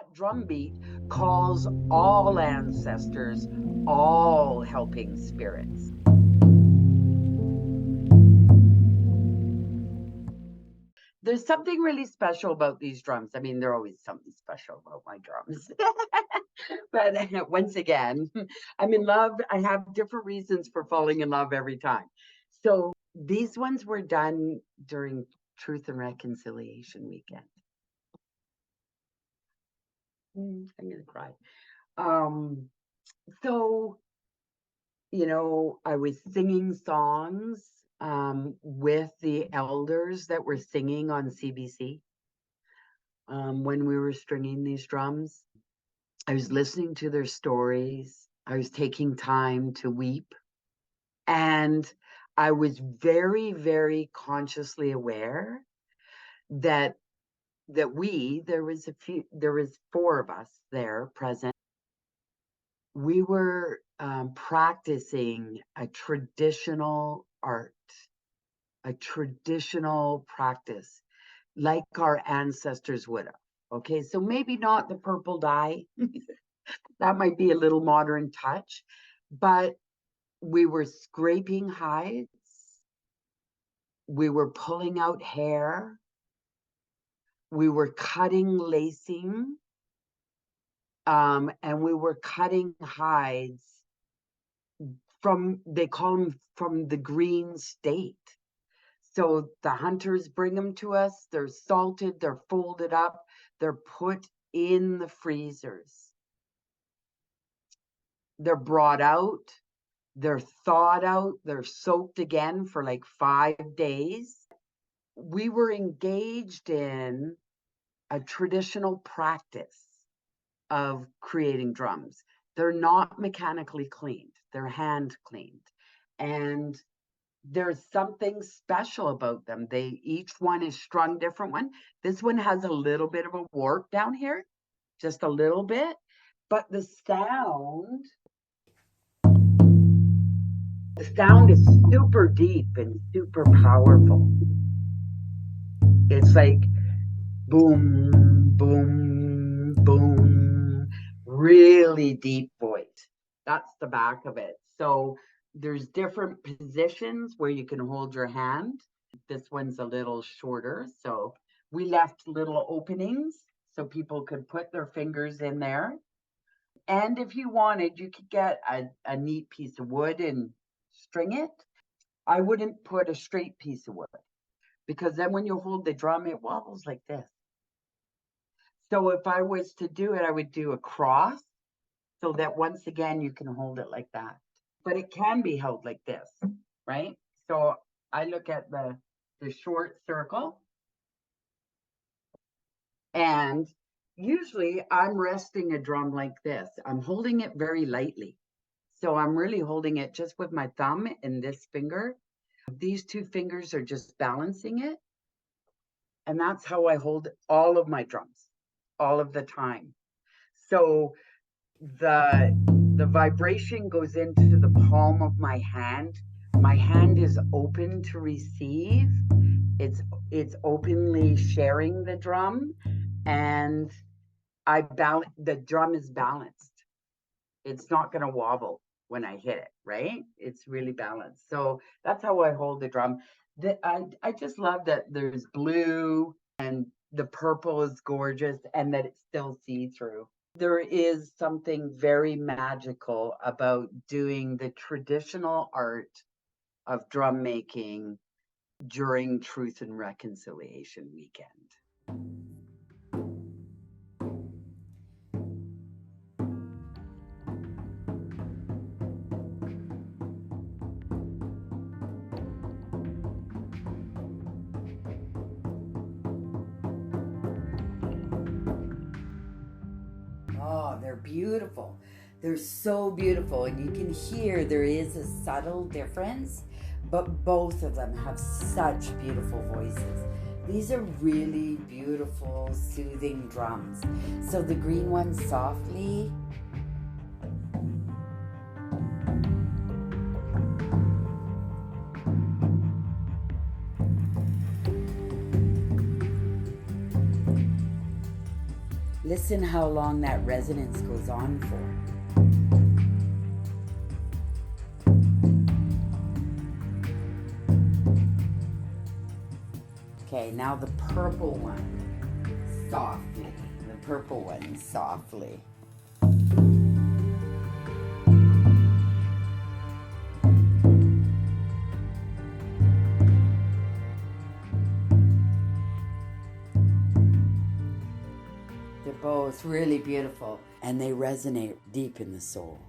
That drum beat calls all ancestors, all helping spirits. There's something really special about these drums. I mean, there's always something special about my drums. But once again, I'm in love. I have different reasons for falling in love every time. So these ones were done during Truth and Reconciliation weekend. I'm going to cry. Um, so, I was singing songs with the elders that were singing on CBC when we were stringing these drums. I was listening to their stories. I was taking time to weep. And I was very, very consciously aware that there was four of us there present. We were practicing a traditional art, a traditional practice like our ancestors would have. Okay, so maybe not the purple dye. That might be a little modern touch, but we were scraping hides. We were pulling out hair. We were cutting lacing. And we were cutting hides they call them from the green state. So the hunters bring them to us. They're salted, they're folded up, they're put in the freezers. They're brought out, they're thawed out, they're soaked again for like 5 days. We were engaged in a traditional practice of creating drums. They're not mechanically cleaned, they're hand cleaned. And there's something special about them. Each one is strung different one. This one has a little bit of a warp down here, just a little bit, but the sound is super deep and super powerful. It's like boom, boom, boom, really deep voice. That's the back of it. So there's different positions where you can hold your hand. This one's a little shorter, so we left little openings so people could put their fingers in there. And if you wanted, you could get a neat piece of wood and string it. I wouldn't put a straight piece of wood because then when you hold the drum, it wobbles like this. So if I was to do it, I would do a cross so that once again, you can hold it like that. But it can be held like this, right? So I look at the short circle, and usually I'm resting a drum like this. I'm holding it very lightly. So I'm really holding it just with my thumb and this finger. These two fingers are just balancing it. And that's how I hold all of my drums, all of the time. So the vibration goes into the palm of my hand. My hand is open to receive. It's openly sharing the drum, and the drum is balanced. It's not going to wobble when I hit it, right? It's really balanced. So that's how I hold the drum. I just love that there's blue and the purple is gorgeous and that it's still see-through. There is something very magical about doing the traditional art of drum making during Truth and Reconciliation weekend. Oh, they're beautiful. They're so beautiful, and you can hear there is a subtle difference, but both of them have such beautiful voices. These are really beautiful, soothing drums. So the green one softly. Listen how long that resonance goes on for. Okay, now the purple one, softly. The purple one, softly. They're both really beautiful, and they resonate deep in the soul.